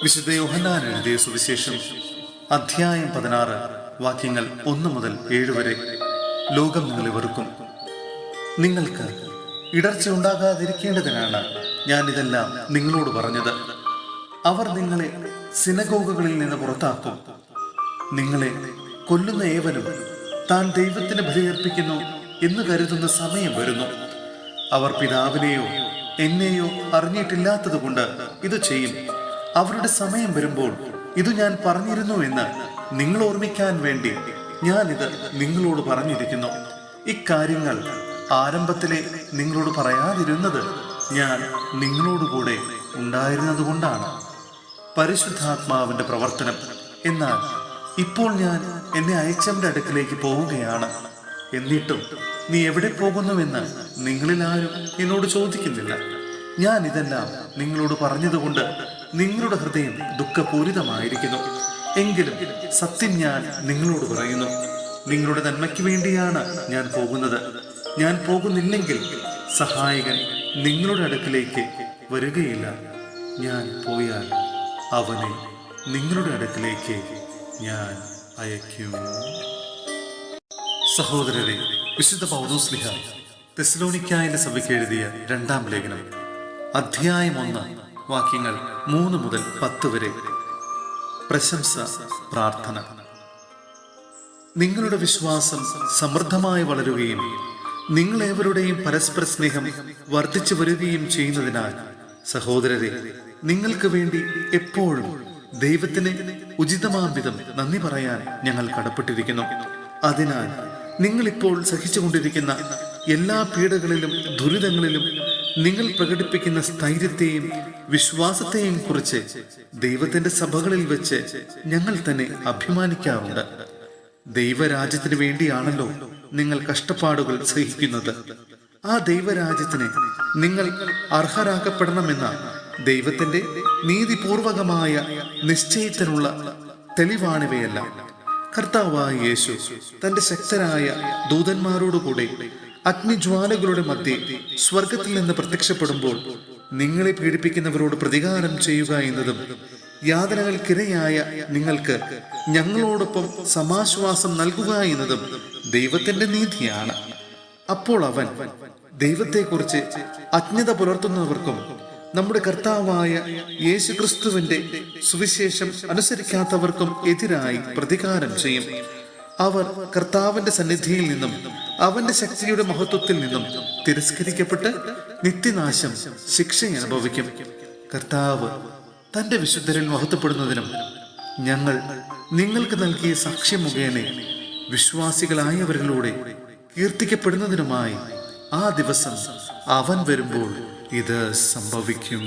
വിശുദ്ധ യോഹന്നാൻ എഴുതിയ സുവിശേഷം അധ്യായം 16 വാക്യങ്ങൾ 1 മുതൽ 7 വരെ. ലോകം നിങ്ങളെ വെറുക്കും. നിങ്ങൾക്ക് ഇടർച്ച ഉണ്ടാകാതിരിക്കേണ്ടതിനാണ് ഞാൻ ഇതെല്ലാം നിങ്ങളോട് പറഞ്ഞത്. അവർ നിങ്ങളെ സിനഗോഗുകളിൽ നിന്ന് പുറത്താക്കും. നിങ്ങളെ കൊല്ലുന്ന ഏവനും താൻ ദൈവത്തിന് ബലിയർപ്പിക്കുന്നു എന്ന് കരുതുന്ന സമയം വരുന്നു. അവർ പിതാവിനെയോ എന്നെയോ അറിഞ്ഞിട്ടില്ലാത്തത് കൊണ്ട് ഇത് ചെയ്യും. അവരുടെ സമയം വരുമ്പോൾ ഇത് ഞാൻ പറഞ്ഞിരുന്നു എന്ന് നിങ്ങൾ ഓർമ്മിക്കാൻ വേണ്ടി ഞാൻ ഇത് നിങ്ങളോട് പറഞ്ഞിരിക്കുന്നു. ഇക്കാര്യങ്ങൾ ആരംഭത്തിലെ നിങ്ങളോട് പറയാതിരുന്നത് ഞാൻ നിങ്ങളോടുകൂടെ ഉണ്ടായിരുന്നത് കൊണ്ടാണ്. പരിശുദ്ധാത്മാവിന്റെ പ്രവർത്തനം. എന്നാൽ ഇപ്പോൾ ഞാൻ എന്നെ അയച്ചവന്റെ അടുക്കിലേക്ക് പോവുകയാണ്. എന്നിട്ടും നീ എവിടെ പോകുന്നുവെന്ന് നിങ്ങളിൽ ആരും എന്നോട് ചോദിക്കുന്നില്ല. ഞാൻ ഇതെല്ലാം നിങ്ങളോട് പറഞ്ഞതുകൊണ്ട് നിങ്ങളുടെ ഹൃദയം ദുഃഖപൂരിതമായിരിക്കുന്നു. എങ്കിലും സത്യം ഞാൻ നിങ്ങളോട് പറയുന്നു, നിങ്ങളുടെ നന്മയ്ക്ക് വേണ്ടിയാണ് ഞാൻ പോകുന്നത്. ഞാൻ പോകുന്നില്ലെങ്കിൽ സഹായകൻ നിങ്ങളുടെ അടുക്കിലേക്ക് വരികയില്ല. ഞാൻ പോയാൽ അവനെ നിങ്ങളുടെ അടുക്കിലേക്ക് ഞാൻ അയക്കും. സഹോദരരെ, വിശുദ്ധ പൗലോസ്ലീഹ തെസ്സലോനിക്കായിലെ സഭയ്ക്ക് എഴുതിയ 2-ാം ലേഖനം അധ്യായം 1 വാക്യങ്ങൾ 3 മുതൽ 10 വരെ. പ്രശംസ പ്രാർത്ഥന. നിങ്ങളുടെ വിശ്വാസം സമൃദ്ധമായി വളരുകയും നിങ്ങളേവരുടെയും പരസ്പര സ്നേഹം വർദ്ധിച്ചു വരികയും ചെയ്യുന്നതിനാൽ സഹോദരരെ, നിങ്ങൾക്ക് വേണ്ടി എപ്പോഴും ദൈവത്തിന് ഉചിതമാം വിധം നന്ദി പറയാൻ ഞങ്ങൾ കടപ്പെട്ടിരിക്കുന്നു. അതിനാൽ നിങ്ങളിപ്പോൾ സഹിച്ചുകൊണ്ടിരിക്കുന്ന എല്ലാ പീഡകളിലും ദുരിതങ്ങളിലും നിങ്ങൾ പ്രകടിപ്പിക്കുന്ന സ്ഥൈര്യത്തെയും വിശ്വാസത്തെയും കുറിച്ച് ദൈവത്തിന്റെ സഭകളിൽ വെച്ച് ഞങ്ങൾ തന്നെ അഭിമാനിക്കാറുണ്ട്. ദൈവരാജ്യത്തിന് വേണ്ടിയാണല്ലോ നിങ്ങൾ കഷ്ടപ്പാടുകൾ സഹിക്കുന്നത്. ആ ദൈവരാജ്യത്തിന് നിങ്ങൾ അർഹരാക്കപ്പെടണമെന്ന ദൈവത്തിന്റെ നീതിപൂർവകമായ നിശ്ചയത്തിനുള്ള തെളിവാണിവയെല്ലാം. കർത്താവായ യേശു തന്റെ ശക്തരായ ദൂതന്മാരോടുകൂടെ അഗ്നിജ്വാലകളുടെ മധ്യേ സ്വർഗത്തിൽ നിന്ന് പ്രത്യക്ഷപ്പെടുമ്പോൾ നിങ്ങളെ പീഡിപ്പിക്കുന്നവരോട് പ്രതികാരം ചെയ്യുക എന്നതും യാതനകൾക്കിരയായ നിങ്ങൾക്ക് ഞങ്ങളോടൊപ്പം സമാശ്വാസം നൽകുക എന്നതും ദൈവത്തിന്റെ നീതിയാണ്. അപ്പോൾ അവൻ ദൈവത്തെക്കുറിച്ച് അജ്ഞത പുലർത്തുന്നവർക്കും നമ്മുടെ കർത്താവായ യേശുക്രിസ്തുവിന്റെ സുവിശേഷം അനുസരിക്കാത്തവർക്കും എതിരായി പ്രതികാരം ചെയ്യും. അവർ കർത്താവിന്റെ സന്നിധിയിൽ നിന്നും അവന്റെ ശക്തിയുടെ മഹത്വത്തിൽ നിന്നും തിരസ്കരിക്കപ്പെട്ട് നിത്യനാശം ശിക്ഷ അനുഭവിക്കും. കർത്താവ് തന്റെ വിശുദ്ധരിൽ മഹത്വപ്പെടുന്നതിനും ഞങ്ങൾ നിങ്ങൾക്ക് നൽകിയ സാക്ഷ്യം മുഖേന വിശ്വാസികളായവരിലൂടെ കീർത്തിക്കപ്പെടുന്നതിനുമായി ആ ദിവസം അവൻ വരുമ്പോൾ ഇത് സംഭവിക്കും.